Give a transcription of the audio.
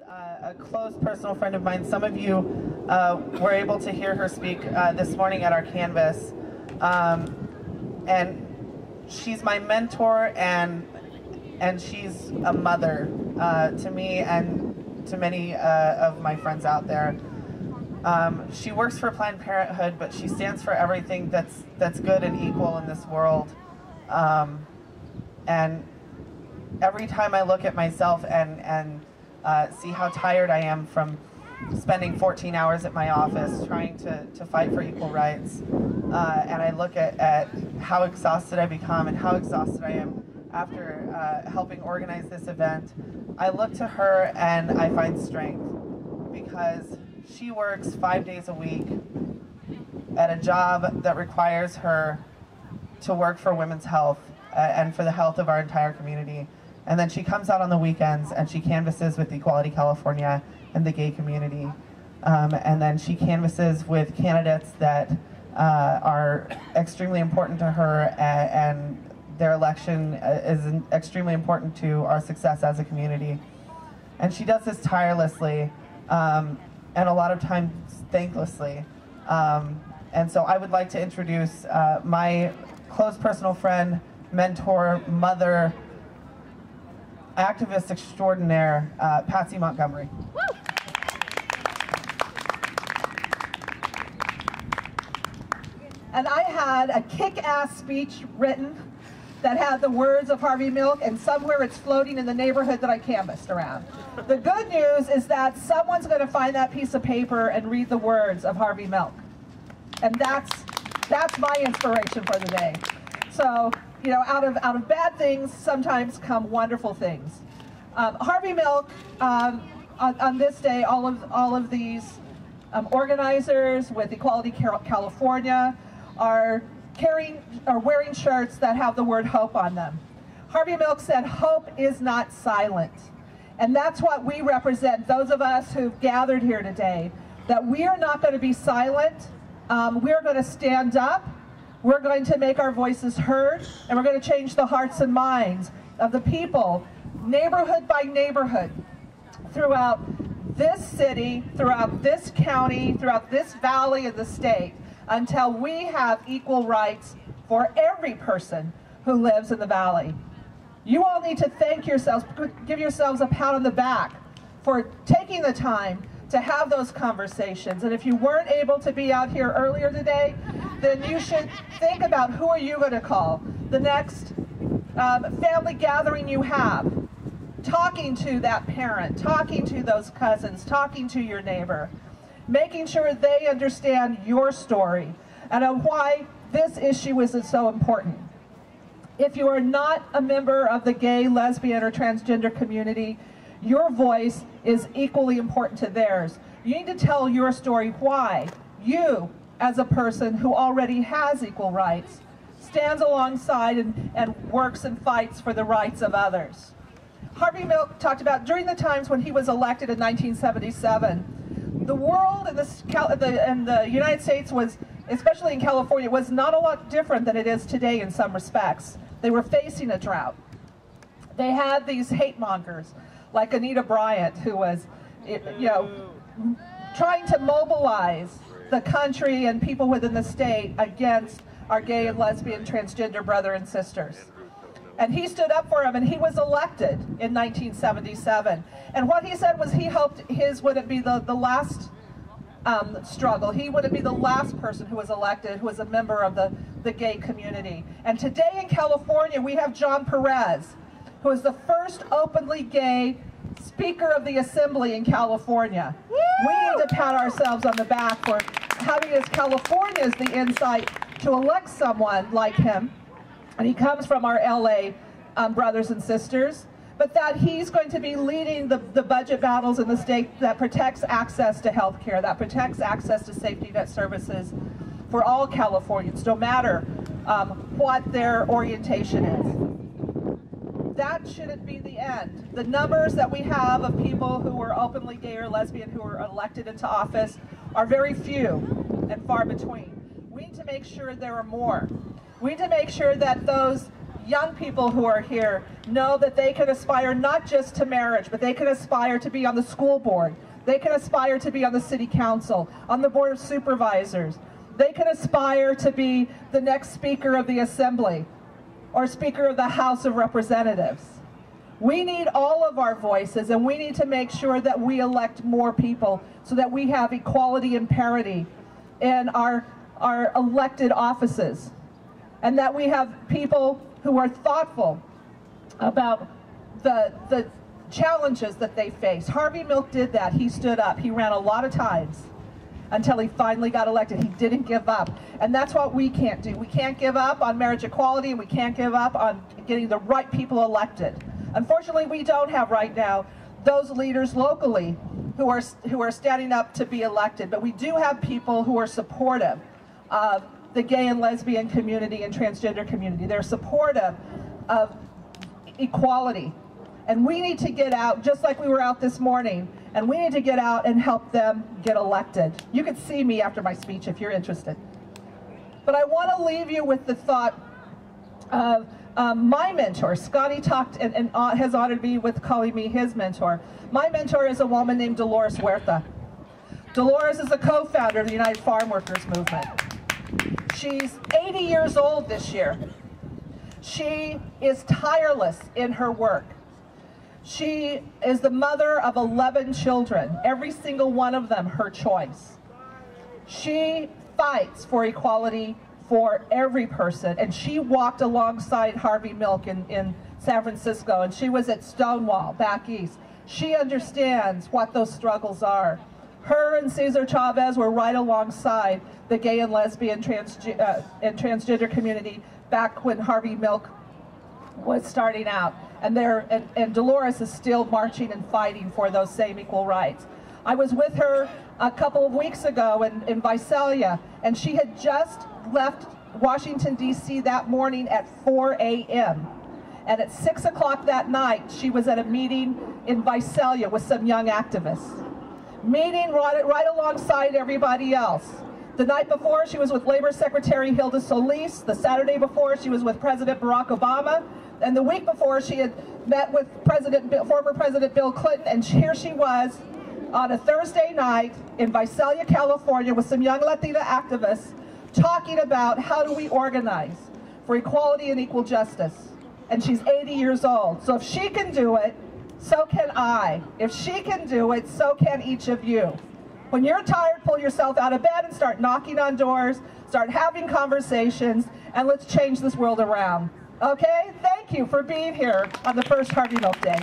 a close personal friend of mine. Some of you were able to hear her speak this morning at our canvas. And she's my mentor, and she's a mother to me and to many of my friends out there. She works for Planned Parenthood, but she stands for everything that's good and equal in this world. And every time I look at myself and see how tired I am from spending 14 hours at my office trying to fight for equal rights, and I look at how exhausted I become and how exhausted I am after helping organize this event, I look to her and I find strength, because she works 5 days a week at a job that requires her to work for women's health and for the health of our entire community. And then she comes out on the weekends and she canvasses with Equality California and the gay community. And then she canvasses with candidates that are extremely important to her, and their election is extremely important to our success as a community. And she does this tirelessly, and a lot of times thanklessly. And so I would like to introduce my close personal friend, mentor, mother, activist extraordinaire, Patsy Montgomery. Woo! And I had a kick-ass speech written that had the words of Harvey Milk, and somewhere it's floating in the neighborhood that I canvassed around. The good news is that someone's going to find that piece of paper and read the words of Harvey Milk. And that's my inspiration for the day. So, you know, out of bad things sometimes come wonderful things. Harvey Milk, on this day, all of these organizers with Equality California are wearing shirts that have the word hope on them. Harvey Milk said, "Hope is not silent." And that's what we represent, those of us who've gathered here today, that we are not going to be silent. We're going to stand up. We're going to make our voices heard, and we're going to change the hearts and minds of the people, neighborhood by neighborhood, throughout this city, throughout this county, throughout this valley of the state, until we have equal rights for every person who lives in the valley. You all need to thank yourselves, give yourselves a pat on the back for taking the time to have those conversations. And if you weren't able to be out here earlier today, then you should think about who are you going to call the next family gathering you have. Talking to that parent, talking to those cousins, talking to your neighbor, making sure they understand your story and why this issue is so important. If you are not a member of the gay, lesbian, or transgender community, your voice is equally important to theirs. You need to tell your story, why you, as a person who already has equal rights, stands alongside and works and fights for the rights of others. Harvey Milk talked about during the times when he was elected in 1977, the world and the United States was, especially in California, was not a lot different than it is today in some respects. They were facing a drought. They had these hate mongers like Anita Bryant, who was, you know, trying to mobilize the country and people within the state against our gay and lesbian transgender brother and sisters. And he stood up for him, and he was elected in 1977. And what he said was he hoped his wouldn't be the last struggle. He wouldn't be the last person who was elected who was a member of the gay community. And today in California, we have John Perez, who is the first openly gay Speaker of the Assembly in California. Woo! We need to pat ourselves on the back for having as California's the insight to elect someone like him. And he comes from our LA brothers and sisters, but that he's going to be leading the budget battles in the state that protects access to health care, that protects access to safety net services for all Californians, no matter what their orientation is. That shouldn't be the end. The numbers that we have of people who are openly gay or lesbian who are elected into office are very few and far between. We need to make sure there are more. We need to make sure that those young people who are here know that they can aspire not just to marriage, but they can aspire to be on the school board. They can aspire to be on the city council, on the board of supervisors. They can aspire to be the next speaker of the assembly or speaker of the House of Representatives. We need all of our voices, and we need to make sure that we elect more people so that we have equality and parity in our elected offices, and that we have people who are thoughtful about the challenges that they face. Harvey Milk did that. He stood up. He ran a lot of times until he finally got elected. He didn't give up. And that's what we can't do. We can't give up on marriage equality, and we can't give up on getting the right people elected. Unfortunately, we don't have right now those leaders locally who are standing up to be elected, but we do have people who are supportive of the gay and lesbian community and transgender community. They're supportive of equality. And we need to get out, just like we were out this morning, and we need to get out and help them get elected. You can see me after my speech if you're interested. But I want to leave you with the thought of my mentor. Scotty talked and has honored me with calling me his mentor. My mentor is a woman named Dolores Huerta. Dolores is a co-founder of the United Farm Workers Movement. She's 80 years old this year. She is tireless in her work. She is the mother of 11 children, every single one of them her choice. She fights for equality for every person, and she walked alongside Harvey Milk in San Francisco, and she was at Stonewall back east. She understands what those struggles are. Her and Cesar Chavez were right alongside the gay and lesbian and transgender community back when Harvey Milk was starting out. And Dolores is still marching and fighting for those same equal rights. I was with her a couple of weeks ago in Visalia, and she had just left Washington, D.C. that morning at 4 a.m. And at 6 o'clock that night, she was at a meeting in Visalia with some young activists. Meeting right alongside everybody else. The night before, she was with Labor Secretary Hilda Solis. The Saturday before, she was with President Barack Obama. And the week before, she had met with former President Bill Clinton, and here she was on a Thursday night in Visalia, California, with some young Latina activists talking about how do we organize for equality and equal justice. And she's 80 years old. So if she can do it, so can I. If she can do it, so can each of you. When you're tired, pull yourself out of bed and start knocking on doors, start having conversations, and let's change this world around. Okay? Thank you for being here on the first Harvey Milk Day.